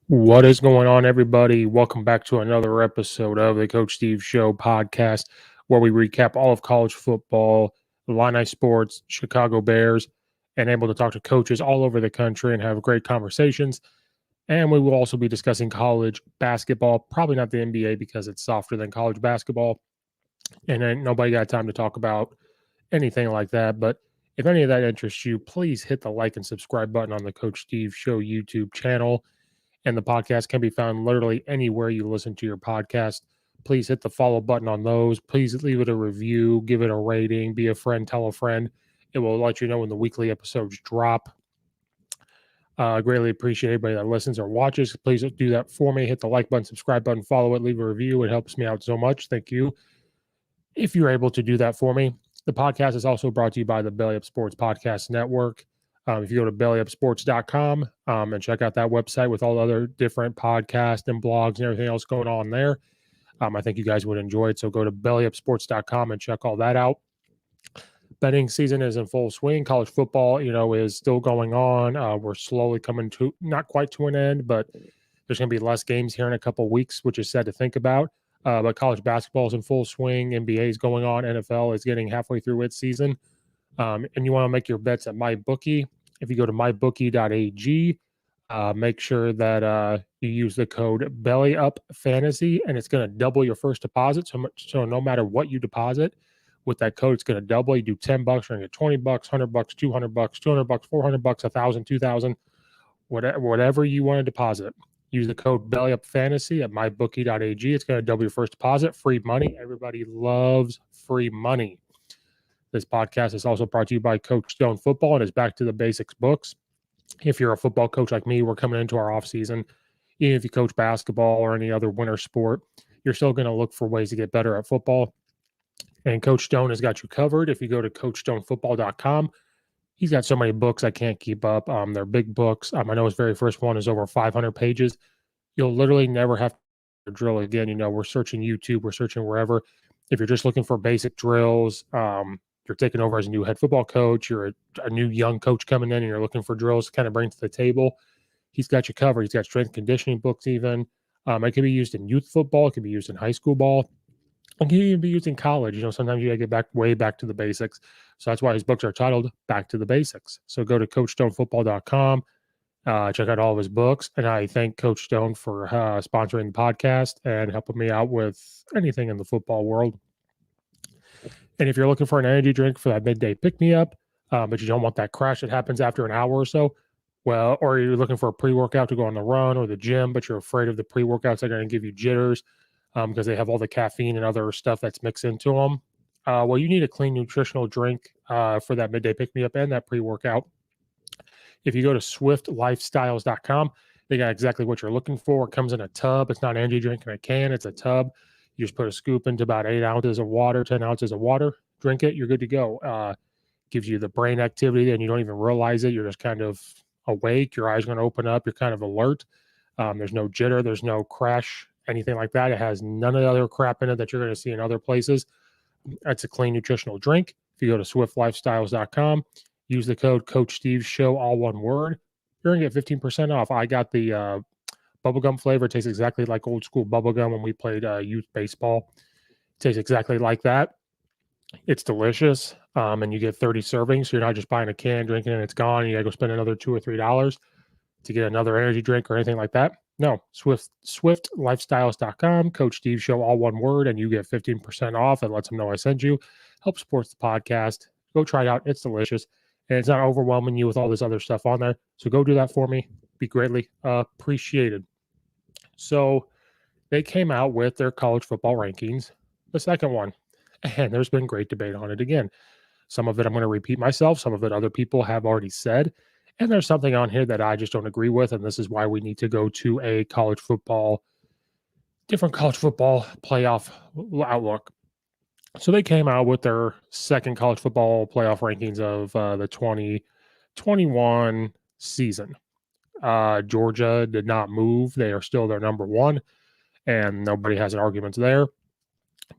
What is going on, everybody? Welcome back to another episode of the Coach Steve Show podcast, where we recap all of college football, Illini sports, Chicago Bears, and able to talk to coaches all over the country and have great conversations. And we will also be discussing college basketball, probably not the NBA because it's softer than college basketball. And then nobody got time to talk about anything like that. But if any of that interests you, please hit the like and subscribe button on the Coach Steve Show YouTube channel. And the podcast can be found literally anywhere you listen to your podcast. Please hit the follow button on those. Please leave it a review, give it a rating, be a friend, tell a friend. It will let you know when the weekly episodes drop. I greatly appreciate everybody that listens or watches. Please do that for me. Hit the like button, subscribe button, follow it, leave a review. It helps me out so much. Thank you. If you're able to do that for me, the podcast is also brought to you by the Belly Up Sports Podcast Network. If you go to bellyupsports.com and check out that website with all the other different podcasts and blogs and everything else going on there, I think you guys would enjoy it. So go to bellyupsports.com and check all that out. Betting season is in full swing. College football, is still going on. We're slowly coming to, not quite to an end, but there's going to be less games here in a couple of weeks, which is sad to think about. But college basketball is in full swing. NBA is going on. NFL is getting halfway through its season. And you want to make your bets at MyBookie. If you go to mybookie.ag, make sure that you use the code BELLYUPFANTASY, and it's going to double your first deposit. So no matter what you deposit with that code, it's going to double. You do $10, you're going to get $20, $100, $200, $200, $400, $1,000, $2,000, whatever you want to deposit. Use the code BELLYUPFANTASY at mybookie.ag. It's going to double your first deposit. Free money. Everybody loves free money. This podcast is also brought to you by Coach Stone Football and is Back to the Basics books. If you're a football coach like me, we're coming into our off season. Even if you coach basketball or any other winter sport, you're still going to look for ways to get better at football. And Coach Stone has got you covered. If you go to coachstonefootball.com, he's got so many books I can't keep up. They're big books. I know his very first one is over 500 pages. You'll literally never have to drill again. We're searching YouTube, we're searching wherever. If you're just looking for basic drills, you're taking over as a new head football coach, you're a new young coach coming in and you're looking for drills to kind of bring to the table, he's got you covered. He's got strength conditioning books even. It can be used in youth football. It can be used in high school ball. It can even be used in college. Sometimes you got to get way back to the basics. So that's why his books are titled Back to the Basics. So go to coachstonefootball.com, check out all of his books. And I thank Coach Stone for sponsoring the podcast and helping me out with anything in the football world. And if you're looking for an energy drink for that midday pick-me-up, but you don't want that crash that happens after an hour or so, or you're looking for a pre-workout to go on the run or the gym, but you're afraid of the pre-workouts that are going to give you jitters because they have all the caffeine and other stuff that's mixed into them. You need a clean nutritional drink for that midday pick-me-up and that pre-workout. If you go to swiftlifestyles.com, they got exactly what you're looking for. It comes in a tub. It's not an energy drink in a can. It's a tub. You just put a scoop into about 8 ounces of water, 10 ounces of water, drink it, you're good to go. Gives you the brain activity and you don't even realize it. You're just kind of awake. Your eyes are going to open up. You're kind of alert. There's no jitter. There's no crash, anything like that. It has none of the other crap in it that you're going to see in other places. It's a clean nutritional drink. If you go to swiftlifestyles.com, use the code Coach Steve Show, all one word, you're going to get 15% off. I got the bubblegum flavor. It tastes exactly like old school bubblegum when we played youth baseball. It tastes exactly like that. It's delicious. And you get 30 servings. So you're not just buying a can, drinking it, and it's gone. And you got to go spend another $2 or $3 to get another energy drink or anything like that. No, swiftlifestyles.com, Coach Steve Show, all one word, and you get 15% off. It lets them know I sent you. Help support the podcast. Go try it out. It's delicious. And it's not overwhelming you with all this other stuff on there. So go do that for me. Be greatly appreciated. So they came out with their college football rankings, the second one, and there's been great debate on it again. Some of it I'm going to repeat myself. Some of it other people have already said. And there's something on here that I just don't agree with, and this is why we need to go to a different college football playoff outlook. So they came out with their second college football playoff rankings of the 2021 season. Georgia did not move. They are still their number one, and nobody has an argument there.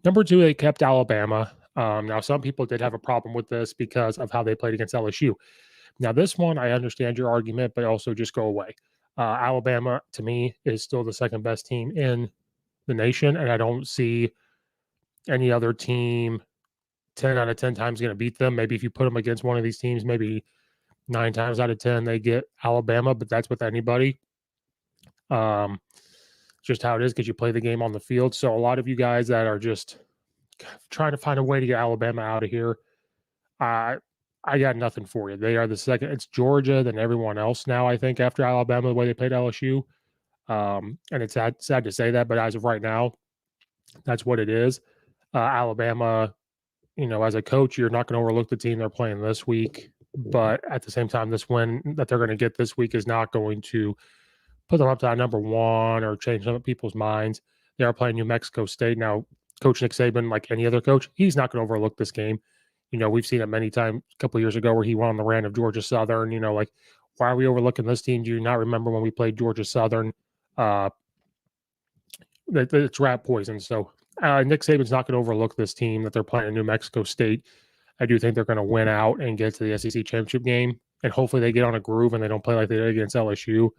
Number two, they kept Alabama. Now, some people did have a problem with this because of how they played against LSU. Now, this one, I understand your argument, but also just go away. Alabama, to me, is still the second best team in the nation, and I don't see any other team 10 out of 10 times going to beat them. Maybe if you put them against one of these teams, maybe 9 times out of 10 they get Alabama, but that's with anybody. Just how it is because you play the game on the field. So a lot of you guys that are just trying to find a way to get Alabama out of here, I got nothing for you. They are the second. It's Georgia, then everyone else now, I think, after Alabama, the way they played LSU. And it's sad to say that, but as of right now, that's what it is. Alabama, as a coach, you're not going to overlook the team they're playing this week. But at the same time, this win that they're going to get this week is not going to put them up to number one or change some people's minds. They are playing New Mexico State. Now, Coach Nick Saban, like any other coach, he's not going to overlook this game. We've seen it many times a couple of years ago where he went on the rant of Georgia Southern, like, why are we overlooking this team? Do you not remember when we played Georgia Southern? It's rat poison. So Nick Saban's not going to overlook this team that they're playing in New Mexico State. I do think they're going to win out and get to the SEC championship game, and hopefully they get on a groove and they don't play like they did against LSU.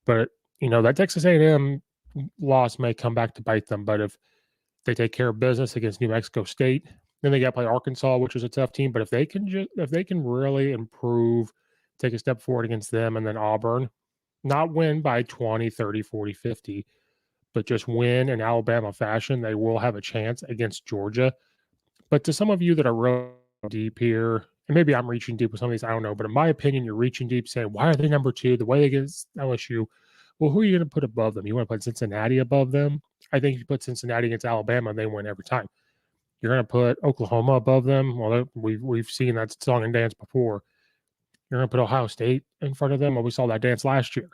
But that Texas A&M loss may come back to bite them. But if they take care of business against New Mexico State, then they got to play Arkansas, which is a tough team. But if they can really improve, take a step forward against them, and then Auburn, not win by 20, 30, 40, 50, but just win in Alabama fashion, they will have a chance against Georgia. But to some of you that are really deep here, and maybe I'm reaching deep with some of these, I don't know, but in my opinion, you're reaching deep saying, why are they number two? The way they get LSU, well, who are you going to put above them? You want to put Cincinnati above them? I think if you put Cincinnati against Alabama, they win every time. You're going to put Oklahoma above them? Well, we've seen that song and dance before. You're going to put Ohio State in front of them? Well, we saw that dance last year.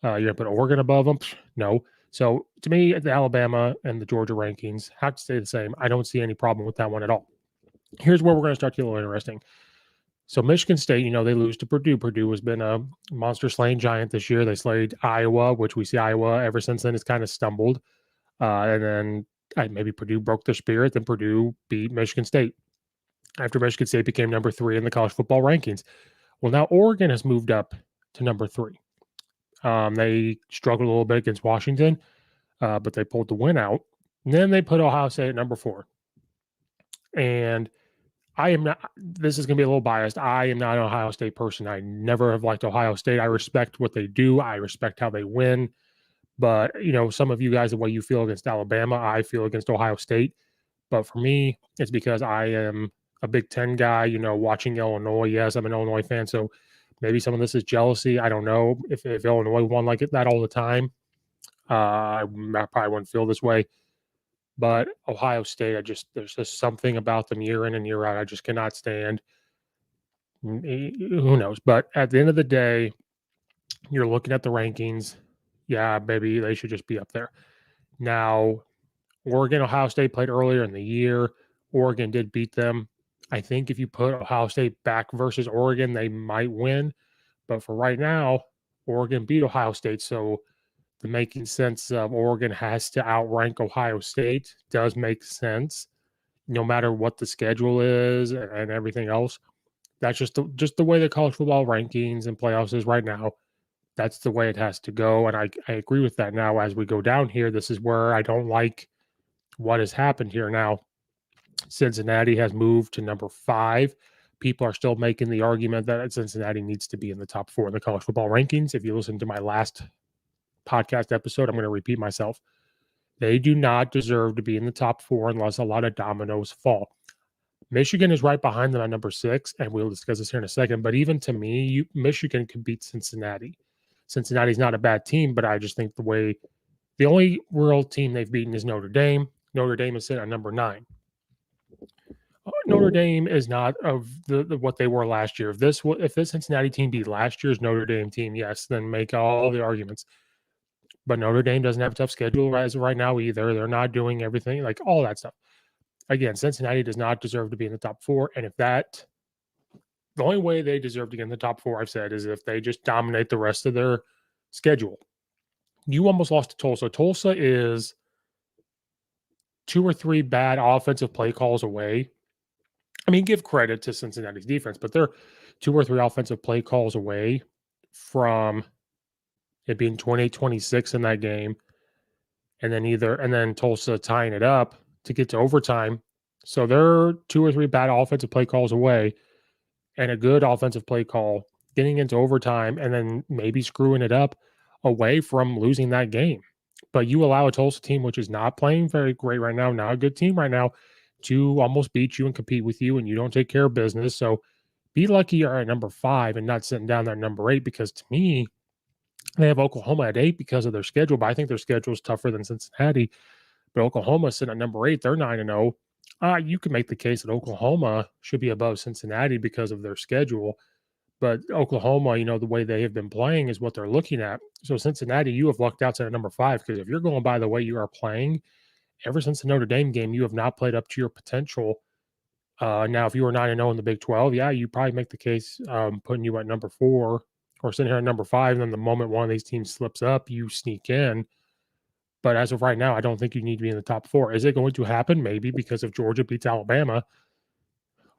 You're going to put Oregon above them? No. So to me, the Alabama and the Georgia rankings have to stay the same. I don't see any problem with that one at all. Here's where we're going to start to get a little interesting. So Michigan State, they lose to Purdue. Purdue has been a monster slaying giant this year. They slayed Iowa, which we see Iowa ever since then has kind of stumbled. And then maybe Purdue broke their spirit. Then Purdue beat Michigan State after Michigan State became number 3 in the college football rankings. Well, now Oregon has moved up to number 3. They struggled a little bit against Washington, but they pulled the win out. And then they put Ohio State at number 4. And I am not, this is going to be a little biased. I am not an Ohio State person. I never have liked Ohio State. I respect what they do. I respect how they win. But, some of you guys, the way you feel against Alabama, I feel against Ohio State. But for me, it's because I am a Big Ten guy, watching Illinois. Yes, I'm an Illinois fan. So maybe some of this is jealousy. I don't know if Illinois won like that all the time. I probably wouldn't feel this way. But Ohio State, there's just something about them year in and year out I just cannot stand. Who knows? But at the end of the day, you're looking at the rankings. Yeah, maybe they should just be up there. Now, Oregon, Ohio State played earlier in the year. Oregon did beat them. I think if you put Ohio State back versus Oregon, they might win. But for right now, Oregon beat Ohio State. So the making sense of Oregon has to outrank Ohio State does make sense, no matter what the schedule is and everything else. That's just the way the college football rankings and playoffs is right now. That's the way it has to go. And I agree with that now as we go down here. This is where I don't like what has happened here now. Cincinnati has moved to number 5. People are still making the argument that Cincinnati needs to be in the top 4 in the college football rankings. If you listen to my last podcast episode, I'm going to repeat myself. They do not deserve to be in the top 4 unless a lot of dominoes fall. Michigan is right behind them at number 6, and we'll discuss this here in a second. But even to me, Michigan can beat Cincinnati. Cincinnati's not a bad team, but I just think the only real team they've beaten is Notre Dame. Notre Dame is sitting at number 9. Notre Dame is not of the what they were last year. If this Cincinnati team beat last year's Notre Dame team, yes, then make all the arguments. But Notre Dame doesn't have a tough schedule as of right now either. They're not doing everything, like all that stuff. Again, Cincinnati does not deserve to be in the top 4. And the only way they deserve to get in the top 4, I've said, is if they just dominate the rest of their schedule. You almost lost to Tulsa. Tulsa is 2 or 3 bad offensive play calls away. I mean, give credit to Cincinnati's defense, but they're 2 or 3 offensive play calls away from it being 28-26 in that game, and then Tulsa tying it up to get to overtime. So they're 2 or 3 bad offensive play calls away and a good offensive play call getting into overtime and then maybe screwing it up away from losing that game. But you allow a Tulsa team, which is not playing very great right now, not a good team right now, to almost beat you and compete with you, and you don't take care of business. So be lucky you're at number 5 and not sitting down there at number 8, because to me, they have Oklahoma at 8 because of their schedule, but I think their schedule is tougher than Cincinnati. But Oklahoma sitting at number 8, they're 9-0. You can make the case that Oklahoma should be above Cincinnati because of their schedule. But Oklahoma, the way they have been playing is what they're looking at. So Cincinnati, you have lucked out at number 5, because if you're going by the way you are playing, ever since the Notre Dame game, you have not played up to your potential. Now, if you were 9-0 in the Big 12, yeah, you probably make the case putting you at number 4 or sitting here at number 5. And then the moment one of these teams slips up, you sneak in. But as of right now, I don't think you need to be in the top 4. Is it going to happen? Maybe, because if Georgia beats Alabama,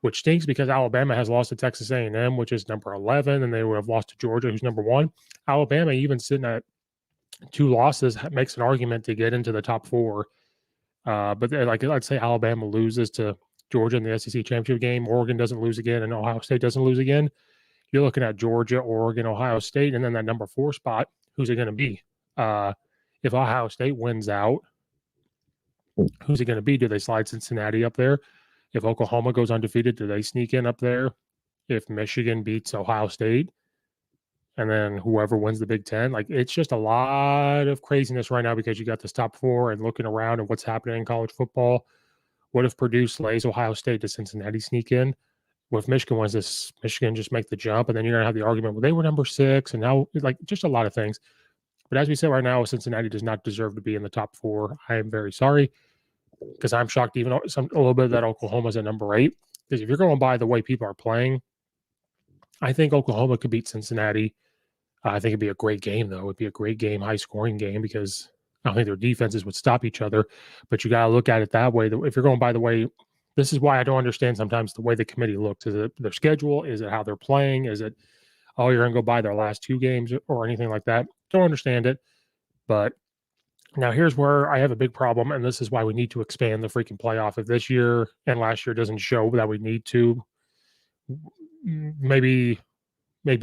which stinks because Alabama has lost to Texas A&M, which is number 11, and they would have lost to Georgia, who's number 1. Alabama, even sitting at 2 losses, makes an argument to get into the top 4. But let's say Alabama loses to Georgia in the SEC championship game, Oregon doesn't lose again, and Ohio State doesn't lose again. You're looking at Georgia, Oregon, Ohio State, and then that number 4 spot. Who's it going to be? If Ohio State wins out, who's it going to be? Do they slide Cincinnati up there? If Oklahoma goes undefeated, do they sneak in up there? If Michigan beats Ohio State, and then whoever wins the Big Ten, it's just a lot of craziness right now because you got this top 4 and looking around and what's happening in college football. What if Purdue slays Ohio State? Does Cincinnati sneak in? What if Michigan wins this? Michigan just make the jump, and then you're going to have the argument, well, they were number 6, and now just a lot of things. But as we said right now, Cincinnati does not deserve to be in the top 4. I am very sorry, because I'm shocked even a little bit that Oklahoma's at number 8. Because if you're going by the way people are playing, I think Oklahoma could beat Cincinnati. I think it'd be a great game, though. It'd be a great game, high-scoring game, because I don't think their defenses would stop each other. But you got to look at it that way. If you're going by the way, this is why I don't understand sometimes the way the committee looks. Is it their schedule? Is it how they're playing? Is it, you're going to go by their last 2 games or anything like that? Don't understand it. But now here's where I have a big problem, and this is why we need to expand the freaking playoff. If this year and last year doesn't show that we need to, maybe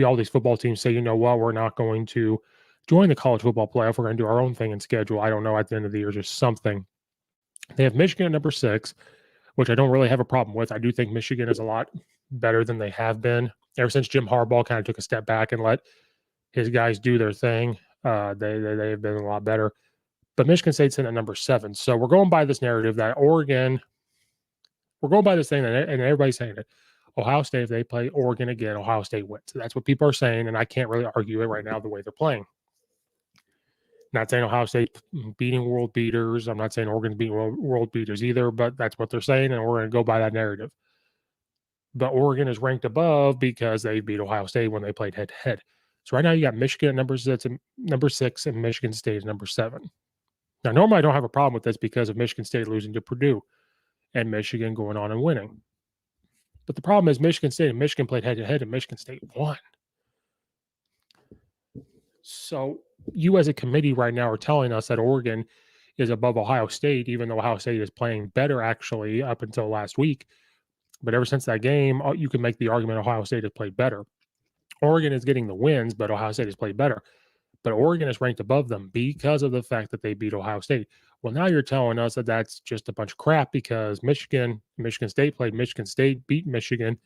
all these football teams say, we're not going to join the college football playoff. We're going to do our own thing and schedule. I don't know, at the end of the year, just something. They have Michigan at number 6, which I don't really have a problem with. I do think Michigan is a lot better than they have been. Ever since Jim Harbaugh kind of took a step back and let his guys do their thing, they have been a lot better. But Michigan State's in at number 7. So we're going by this narrative that Oregon, we're going by this thing, and everybody's saying it. Ohio State, if they play Oregon again, Ohio State wins. So that's what people are saying, and I can't really argue it right now the way they're playing. Not saying Ohio State beating world beaters. I'm not saying Oregon beating world beaters either, but that's what they're saying, and we're going to go by that narrative. But Oregon is ranked above because they beat Ohio State when they played head-to-head. So right now you got Michigan at number 6 and Michigan State is number 7. Now, normally I don't have a problem with this because of Michigan State losing to Purdue and Michigan going on and winning. But the problem is Michigan State and Michigan played head-to-head, and Michigan State won. So you as a committee right now are telling us that Oregon is above Ohio State, even though Ohio State is playing better actually up until last week. But ever since that game, you can make the argument Ohio State has played better. Oregon is getting the wins, but Ohio State has played better. But Oregon is ranked above them because of the fact that they beat Ohio State. Well, now you're telling us that that's just a bunch of crap because Michigan State played Michigan State, beat Michigan.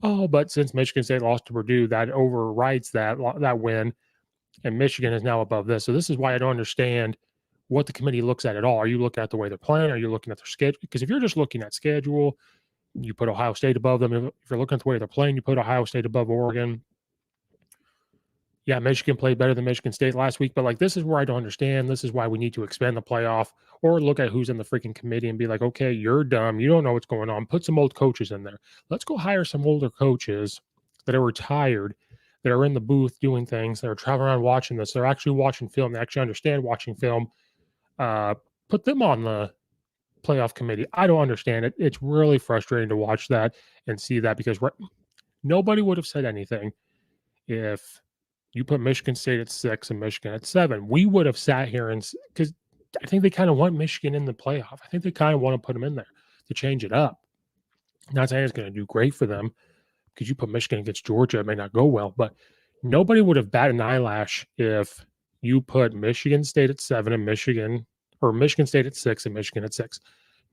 Oh, but since Michigan State lost to Purdue, that overrides that win, and Michigan is now above this. So this is why I don't understand what the committee looks at all. Are you looking at the way they're playing? Are you looking at their schedule? Because if you're just looking at schedule, you put Ohio State above them. If you're looking at the way they're playing, you put Ohio State above Oregon. Yeah, Michigan played better than Michigan State last week, but this is where I don't understand. This is why we need to expand the playoff or look at who's in the freaking committee and be like, okay, you're dumb. You don't know what's going on. Put some old coaches in there. Let's go hire some older coaches that are retired, that are in the booth doing things, that are traveling around watching this. They're actually watching film. They actually understand watching film. Put them on the playoff committee. I don't understand it. It's really frustrating to watch that and see that because nobody would have said anything if You put Michigan State at 6 and Michigan at 7. We would have sat here and because I think they kind of want Michigan in the playoff. I think they kind of want to put them in there to change it up. Not saying it's going to do great for them because you put Michigan against Georgia, it may not go well, but nobody would have batted an eyelash if you put Michigan State at 7 and Michigan State at 6 and Michigan at 6.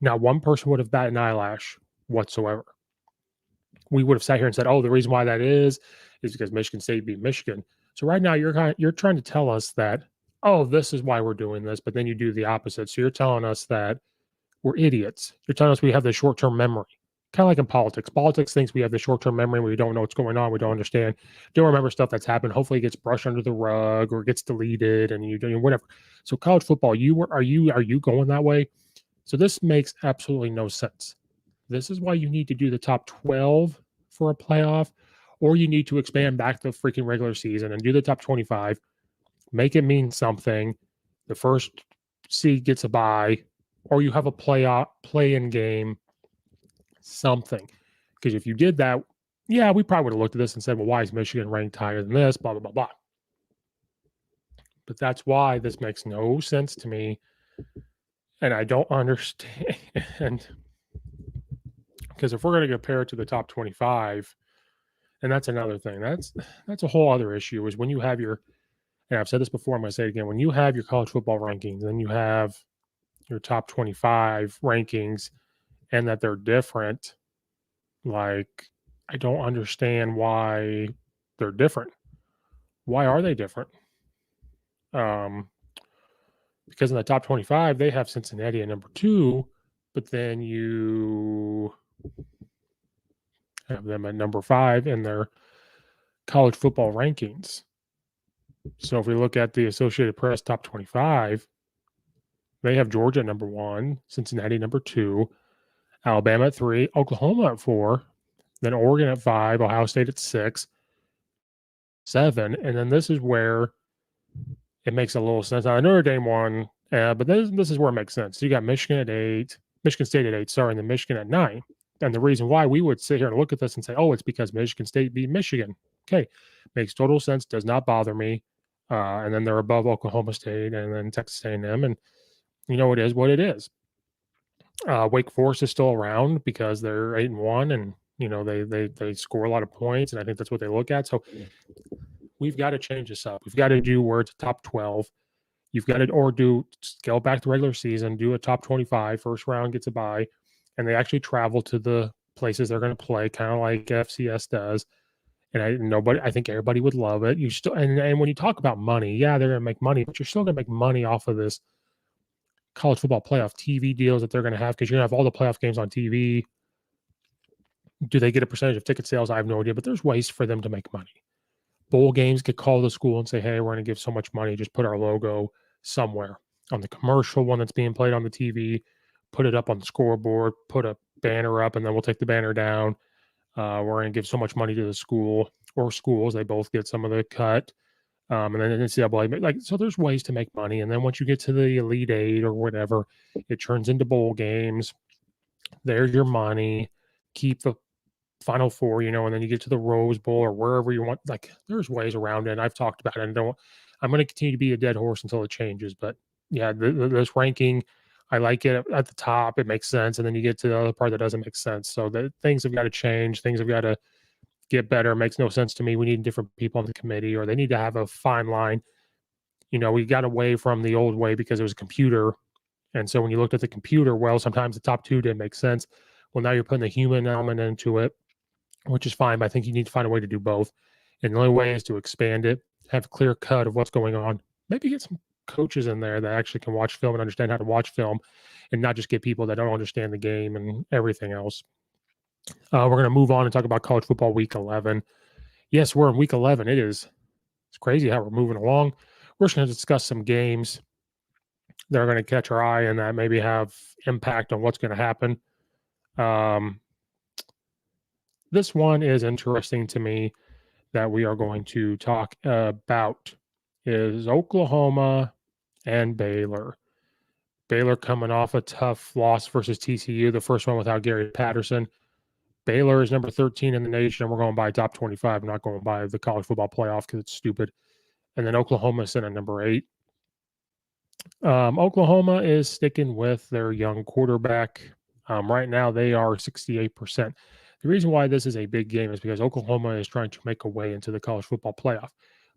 Not one person would have batted an eyelash whatsoever. We would have sat here and said, "Oh, the reason why that is because Michigan State beat Michigan." So right now you're trying to tell us that, "Oh, this is why we're doing this," but then you do the opposite. So you're telling us that we're idiots. You're telling us we have the short-term memory. Kind of like in politics. Politics thinks we have the short-term memory. We don't know what's going on. We don't understand. Don't remember stuff that's happened. Hopefully, it gets brushed under the rug or gets deleted, and you do whatever. So college football, are you going that way? So this makes absolutely no sense. This is why you need to do the top 12 for a playoff, or you need to expand back to the freaking regular season and do the top 25. Make it mean something. The first seed gets a bye, or you have a play-in game. Something. Because if you did that, yeah, we probably would have looked at this and said, well, why is Michigan ranked higher than this? Blah, blah, blah, blah. But that's why this makes no sense to me. And I don't understand. Because if we're going to compare it to the top 25, and that's another thing, that's a whole other issue, is when you have and I've said this before, I'm going to say it again, when you have your college football rankings, then you have your top 25 rankings, and that they're different. Like, I don't understand why they're different. Why are they different? Because in the top 25, they have Cincinnati at number 2, but then you have them at number 5 in their college football rankings. So if we look at the Associated Press top 25, they have Georgia at number 1, Cincinnati number 2, Alabama at 3, Oklahoma at 4, then Oregon at 5, Ohio State at 6, 7, and then this is where it makes a little sense. Now, Notre Dame won, but this is where it makes sense. So you got Michigan State at 8, and then Michigan at 9. And the reason why we would sit here and look at this and say, oh, it's because Michigan State beat Michigan. Okay, makes total sense, does not bother me. And then they're above Oklahoma State and then Texas A&M, and it is what it is. Wake Forest is still around because they're 8-1, and they score a lot of points, and I think that's what they look at. So we've got to change this up. We've got to do where it's top 12. You've got to scale back the regular season, do a top 25, first round gets a bye, and they actually travel to the places they're going to play, kind of like FCS does. And I think everybody would love it. You still, and when you talk about money, yeah, they're going to make money, but you're still going to make money off of this college football playoff TV deals that they're going to have, because you're going to have all the playoff games on TV. Do they get a percentage of ticket sales? I have no idea, but there's ways for them to make money. Bowl games could call the school and say, hey, we're going to give so much money, just put our logo somewhere on the commercial one that's being played on the TV, put it up on the scoreboard, put a banner up, and then we'll take the banner down. We're going to give so much money to the school or schools. They both get some of the cut. And then NCAA, so there's ways to make money. And then once you get to the Elite Eight or whatever, it turns into bowl games. There's your money. Keep the Final Four, and then you get to the Rose Bowl or wherever you want. There's ways around it. And I've talked about it. I'm going to continue to be a dead horse until it changes. But yeah, this ranking, I like it at the top. It makes sense. And then you get to the other part that doesn't make sense. So things have got to change. Things have got to get better. It makes no sense to me. We need different people on the committee, or they need to have a fine line. We got away from the old way because it was a computer. And so when you looked at the computer, well, sometimes the top 2 didn't make sense. Well, now you're putting the human element into it, which is fine, but I think you need to find a way to do both. And the only way is to expand it, have a clear cut of what's going on. Maybe get some coaches in there that actually can watch film and understand how to watch film, and not just get people that don't understand the game and everything else. We're going to move on and talk about college football week 11. Yes, we're in week 11. It's crazy how we're moving along. We're just going to discuss some games that are going to catch our eye and that maybe have impact on what's going to happen. This one is interesting to me that we are going to talk about is Oklahoma and Baylor. Baylor coming off a tough loss versus TCU, the first one without Gary Patterson. Baylor is number 13 in the nation, and we're going by top 25. I'm not going by the college football playoff because it's stupid. And then Oklahoma is in at number 8. Oklahoma is sticking with their young quarterback. Right now, they are 68%. The reason why this is a big game is because Oklahoma is trying to make a way into the college football playoff.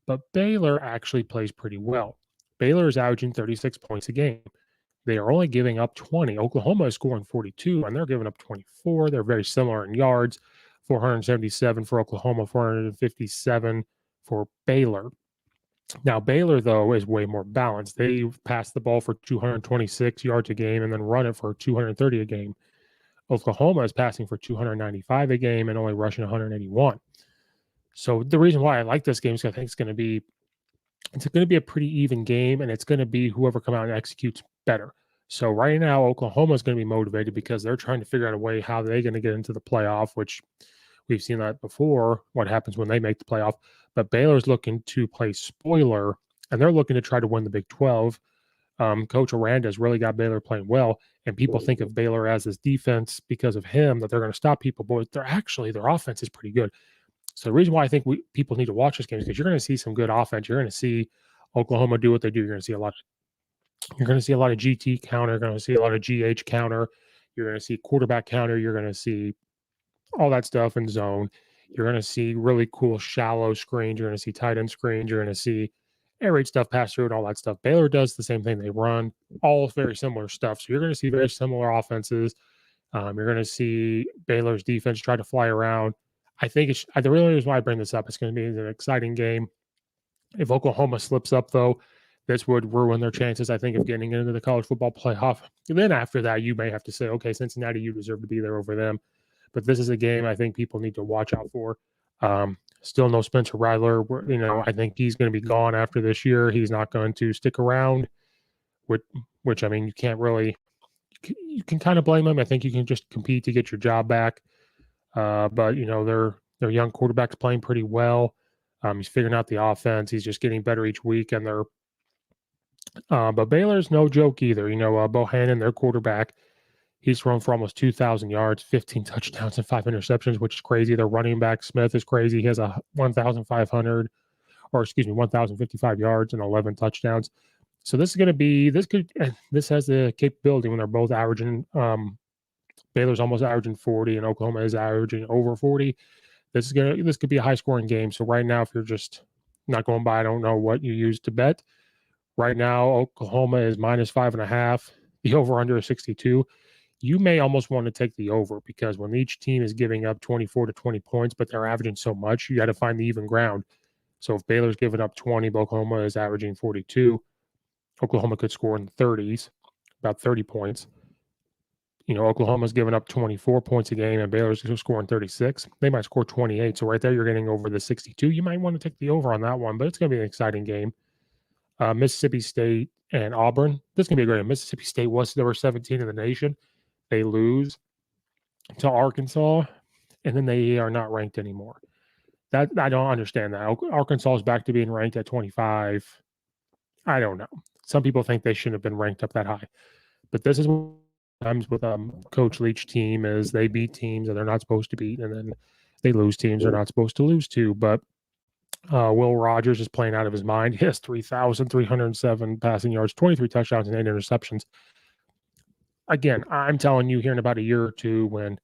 But Baylor actually plays pretty well. Baylor is averaging 36 points a game. They are only giving up 20. Oklahoma is scoring 42, and they're giving up 24. They're very similar in yards, 477 for Oklahoma, 457 for Baylor. Now, Baylor, though, is way more balanced. They pass the ball for 226 yards a game and then run it for 230 a game. Oklahoma is passing for 295 a game and only rushing 181. So the reason why I like this game is I think it's going to be a pretty even game, and it's going to be whoever come out and executes better. So right now, Oklahoma is going to be motivated because they're trying to figure out a way how they're going to get into the playoff, which we've seen that before, what happens when they make the playoff. But Baylor's looking to play spoiler, and they're looking to try to win the Big 12. Coach Aranda has really got Baylor playing well, and people think of Baylor as this defense because of him, that they're going to stop people, but their offense is pretty good. So the reason why I think people need to watch this game is because you're going to see some good offense. You're going to see Oklahoma do what they do. You're going to see a lot of GT counter. You're going to see a lot of GH counter. You're going to see quarterback counter. You're going to see all that stuff in zone. You're going to see really cool shallow screens. You're going to see tight end screens. You're going to see air raid stuff pass through and all that stuff. Baylor does the same thing. They run all very similar stuff. So you're going to see very similar offenses. You're going to see Baylor's defense try to fly around. I think the real reason why I bring this up, it's going to be an exciting game. If Oklahoma slips up, though, this would ruin their chances, I think, of getting into the college football playoff. And then after that, you may have to say, okay, Cincinnati, you deserve to be there over them. But this is a game I think people need to watch out for. Still no Spencer Rattler. I think he's going to be gone after this year. He's not going to stick around, which I mean, you can't really – you can kind of blame him. I think you can just compete to get your job back. But, their young quarterback's playing pretty well. He's figuring out the offense. He's just getting better each week. And but Baylor's no joke either. Bohannon, their quarterback, he's thrown for almost 2,000 yards, 15 touchdowns, and 5 interceptions, which is crazy. Their running back, Smith, is crazy. He has a 1,055 yards and 11 touchdowns. So this has the capability when they're both averaging, Baylor's almost averaging 40 and Oklahoma is averaging over 40. This could be a high scoring game. So right now, if you're just not going by, I don't know what you use to bet. Right now, Oklahoma is -5.5. The over under is 62. You may almost want to take the over because when each team is giving up 24 to 20 points, but they're averaging so much, you got to find the even ground. So if Baylor's giving up 20, but Oklahoma is averaging 42, Oklahoma could score in the 30s, about 30 points. Oklahoma's giving up 24 points a game and Baylor's scoring 36. They might score 28. So right there, you're getting over the 62. You might want to take the over on that one, but it's going to be an exciting game. Mississippi State and Auburn. This is going to be a great game. Mississippi State was number 17 in the nation. They lose to Arkansas, and then they are not ranked anymore. That I don't understand that. Arkansas is back to being ranked at 25. I don't know. Some people think they shouldn't have been ranked up that high. But this is what times with Coach Leach team is they beat teams that they're not supposed to beat, and then they lose teams they're not supposed to lose to. But Will Rogers is playing out of his mind. He has 3,307 passing yards, 23 touchdowns, and 8 interceptions. Again, I'm telling you here in about a year or two when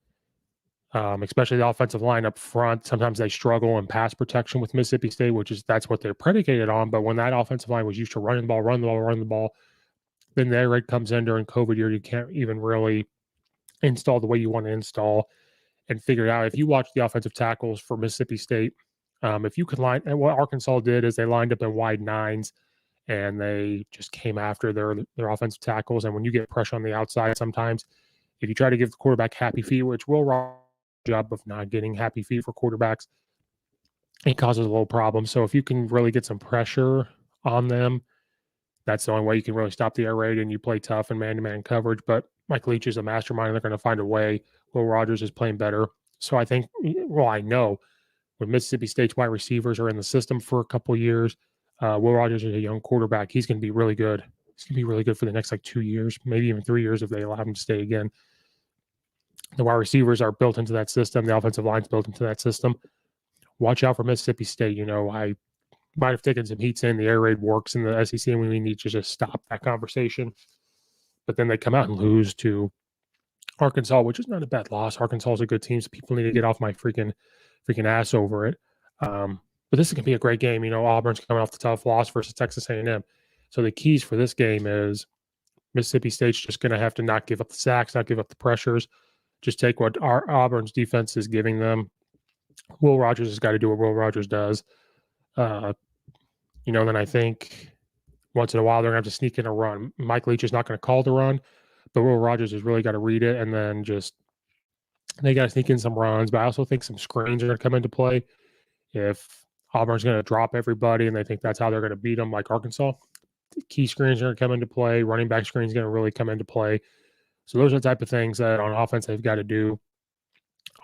especially the offensive line up front, sometimes they struggle in pass protection with Mississippi State, that's what they're predicated on. But when that offensive line was used to run the ball, then the air raid comes in during COVID year, you can't even really install the way you want to install and figure it out. If you watch the offensive tackles for Mississippi State, if you could line, and what Arkansas did is they lined up in wide nines and they just came after their offensive tackles. And when you get pressure on the outside, sometimes if you try to give the quarterback happy feet, which will Rogers job of not getting happy feet for quarterbacks, it causes a little problem. So if you can really get some pressure on them, that's the only way you can really stop the air raid, and you play tough and man-to-man coverage. But Mike Leach is a mastermind. They're going to find a way. Will Rogers is playing better. So I know when Mississippi State's wide receivers are in the system for a couple of years, Will Rogers is a young quarterback. He's going to be really good. He's going to be really good for the next 2 years, maybe even 3 years if they allow him to stay again. The wide receivers are built into that system. The offensive line's built into that system. Watch out for Mississippi State. might have taken some heat saying the air raid works in the SEC and we need to just stop that conversation. But then they come out and lose to Arkansas, which is not a bad loss. Arkansas is a good team, so people need to get off my freaking ass over it. But this is going to be a great game. Auburn's coming off the tough loss versus Texas A&M. So the keys for this game is Mississippi State's just going to have to not give up the sacks, not give up the pressures, just take what Auburn's defense is giving them. Will Rogers has got to do what Will Rogers does. Then I think once in a while they're going to have to sneak in a run. Mike Leach is not going to call the run, but Will Rogers has really got to read it, and then just they got to sneak in some runs. But I also think some screens are going to come into play. If Auburn's going to drop everybody and they think that's how they're going to beat them, like Arkansas, key screens are going to come into play. Running back screens are going to really come into play. So those are the type of things that on offense they've got to do.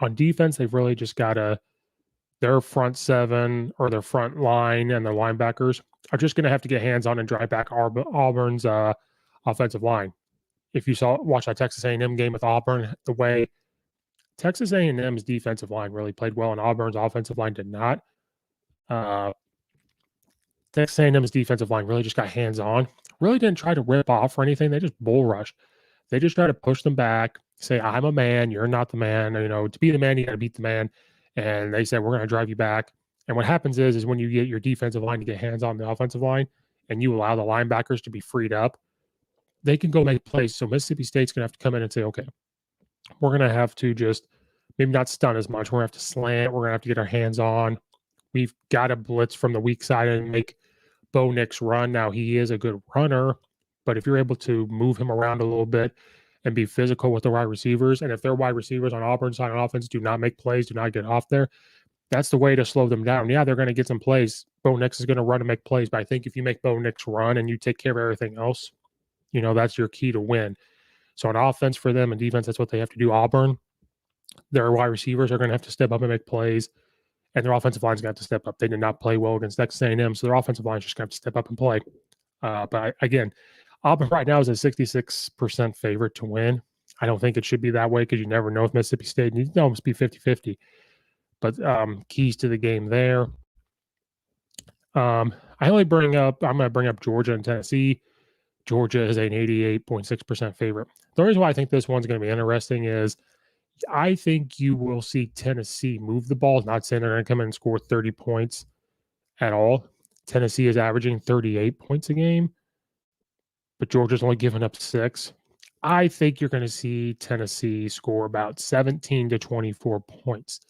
On defense, they've really just got to their front seven or their front line and their linebackers are just going to have to get hands on and drive back Auburn's offensive line. If you watch that Texas A&M game with Auburn, the way Texas A&M's defensive line really played well and Auburn's offensive line did not. Texas A&M's defensive line really just got hands on. Really didn't try to rip off or anything. They just bull rushed. They just try to push them back, say, I'm a man, you're not the man. To be the man, you got to beat the man. And they said, we're going to drive you back. And what happens is when you get your defensive line to get hands on the offensive line and you allow the linebackers to be freed up, they can go make plays. So Mississippi State's going to have to come in and say, okay, we're going to have to just maybe not stun as much. We're going to have to slant. We're going to have to get our hands on. We've got to blitz from the weak side and make Bo Nix run. Now, he is a good runner, but if you're able to move him around a little bit and be physical with the wide receivers, and if their wide receivers on Auburn's side on offense do not make plays, do not get off there, that's the way to slow them down. Yeah, they're going to get some plays. Bo Nix is going to run and make plays, but I think if you make Bo Nix run and you take care of everything else, that's your key to win. So on offense for them and defense, that's what they have to do. Auburn, their wide receivers are going to have to step up and make plays, and their offensive line's going to have to step up. They did not play well against Texas A&M, so their offensive line's just going to have to step up and play. But again, Auburn right now is a 66% favorite to win. I don't think it should be that way because you never know with Mississippi State. You know, it must be 50-50. But keys to the game there. I'm going to bring up Georgia and Tennessee. Georgia is an 88.6% favorite. The reason why I think this one's going to be interesting is I think you will see Tennessee move the ball. Not saying they're going to come in and score 30 points at all. Tennessee is averaging 38 points a game, but Georgia's only given up 6. I think you're going to see Tennessee score about 17 to 24 points.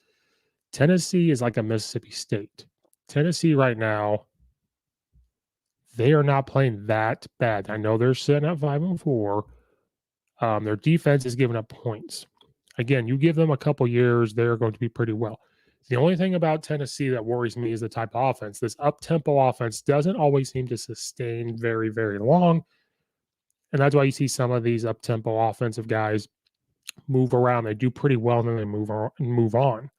Tennessee is like a Mississippi State. Tennessee right now, they are not playing that bad. I know they're sitting at 5-4. Their defense is giving up points. Again, you give them a couple years, they're going to be pretty well. The only thing about Tennessee that worries me is the type of offense. This up-tempo offense doesn't always seem to sustain very, very long. And that's why you see some of these up-tempo offensive guys move around. They do pretty well, and then they move on.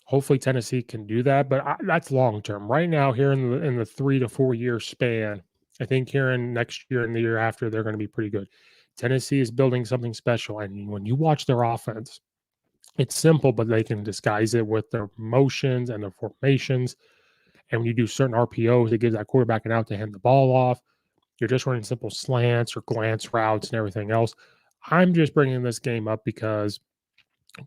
Hopefully Tennessee can do that, but that's long-term. Right now, here in the 3 to 4 year span, I think here in next year and the year after, they're going to be pretty good. Tennessee is building something special. And when you watch their offense, it's simple, but they can disguise it with their motions and their formations. And when you do certain RPOs, it gives that quarterback an out to hand the ball off. You're just running simple slants or glance routes and everything else. I'm just bringing this game up because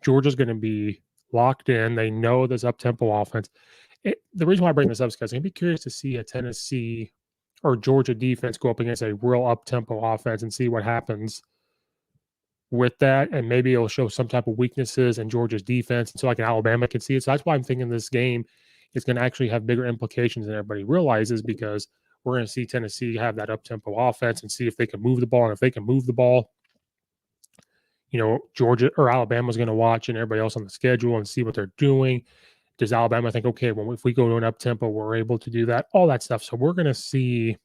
Georgia's going to be locked in. They know this up-tempo offense. The reason why I bring this up is because I'm going to be curious to see a Tennessee or Georgia defense go up against a real up-tempo offense and see what happens with that. And maybe it'll show some type of weaknesses in Georgia's defense so like an Alabama can see it. So that's why I'm thinking this game is going to actually have bigger implications than everybody realizes, because we're going to see Tennessee have that up-tempo offense and see if they can move the ball. And if they can move the ball, Georgia or Alabama's going to watch and everybody else on the schedule and see what they're doing. Does Alabama think, okay, well, if we go to an up-tempo, we're able to do that? All that stuff. So we're going to see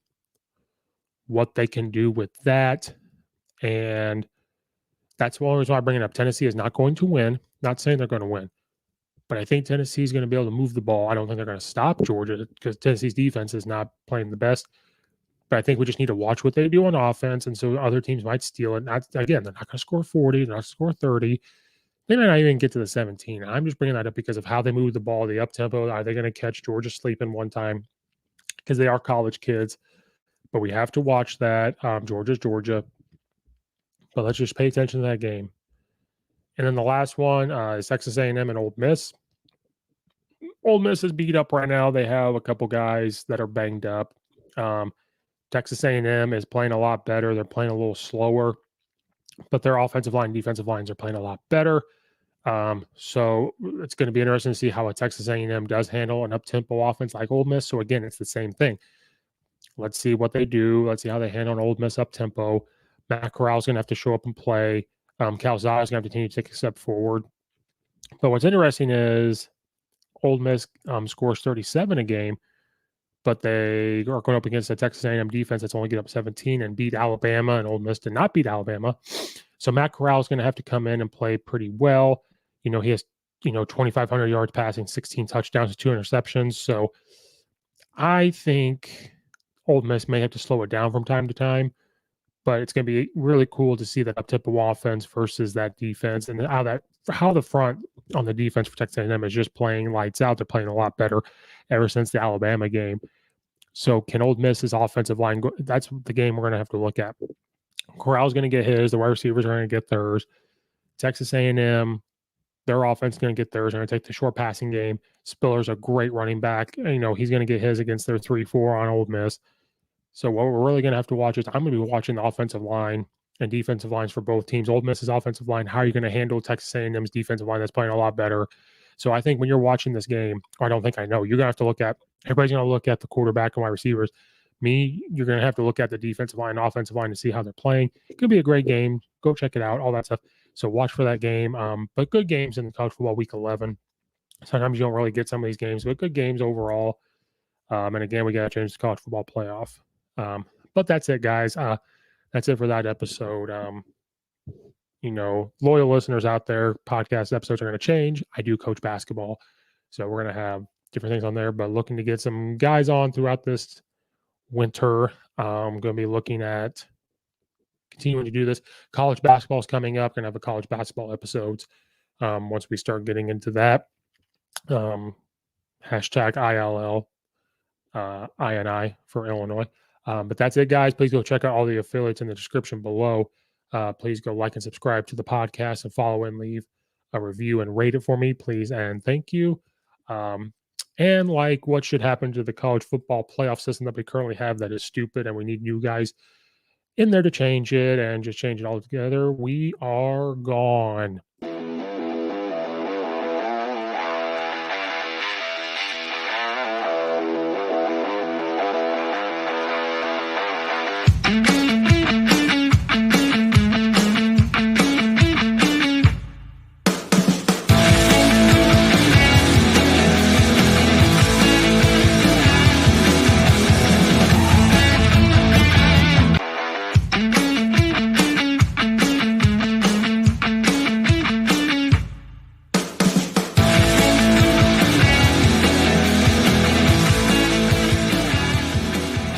what they can do with that. And that's one reason why I bring it up. Tennessee is not going to win. Not saying they're going to win. But I think Tennessee is going to be able to move the ball. I don't think they're going to stop Georgia because Tennessee's defense is not playing the best. But I think we just need to watch what they do on offense. And so other teams might steal it. They're not going to score 40. They're not going to score 30. They might not even get to the 17. I'm just bringing that up because of how they move the ball, the up tempo. Are they going to catch Georgia sleeping one time? Because they are college kids, but we have to watch that. Georgia's Georgia, but let's just pay attention to that game. And then the last one is Texas A&M and Ole Miss. Ole Miss is beat up right now. They have a couple guys that are banged up. Texas A&M is playing a lot better. They're playing a little slower, but their offensive line, defensive lines are playing a lot better. So it's going to be interesting to see how a Texas A&M does handle an up-tempo offense like Ole Miss. So again, it's the same thing. Let's see what they do. Let's see how they handle an Ole Miss up-tempo. Matt Corral's going to have to show up and play. Calzada's going to have to continue to take a step forward. But what's interesting is Ole Miss scores 37 a game, but they are going up against a Texas A&M defense that's only get up 17 and beat Alabama, and Ole Miss did not beat Alabama. So Matt Corral is going to have to come in and play pretty well. He has 2,500 yards passing, 16 touchdowns, 2 interceptions. So I think Ole Miss may have to slow it down from time to time, but it's going to be really cool to see that up-tempo offense versus that defense, and how the front on the defense for Texas A&M is just playing lights out. They're playing a lot better ever since the Alabama game. So can Ole Miss's offensive line go? That's the game we're going to have to look at. Corral's going to get his. The wide receivers are going to get theirs. Texas A&M, their offense is going to get theirs. They're going to take the short passing game. Spiller's a great running back. He's going to get his against their 3-4 on Ole Miss. So what we're really going to have to watch is I'm going to be watching the offensive line and defensive lines for both teams. Ole Miss's offensive line, how are you going to handle Texas A&M's defensive line that's playing a lot better? So I think when you're watching this game, or I don't think I know, you're going to have to look at – everybody's going to look at the quarterback and wide receivers. You're going to have to look at the defensive line and offensive line to see how they're playing. It could be a great game. Go check it out, all that stuff. So watch for that game. But good games in the college football week 11. Sometimes you don't really get some of these games, but good games overall. And again, we got to change the college football playoff. But that's it, guys. That's it for that episode. Loyal listeners out there, podcast episodes are going to change. I do coach basketball, so we're going to have different things on there, but looking to get some guys on throughout this winter. I'm going to be looking at continuing to do this. College basketball is coming up. Going to have a college basketball episodes once we start getting into that. Hashtag ILL, INI for Illinois. But that's it, guys. Please go check out all the affiliates in the description below. Please go like and subscribe to the podcast and follow and leave a review and rate it for me, please. And thank you. And what should happen to the college football playoff system that we currently have that is stupid, and we need you guys in there to change it and just change it all together. We are gone.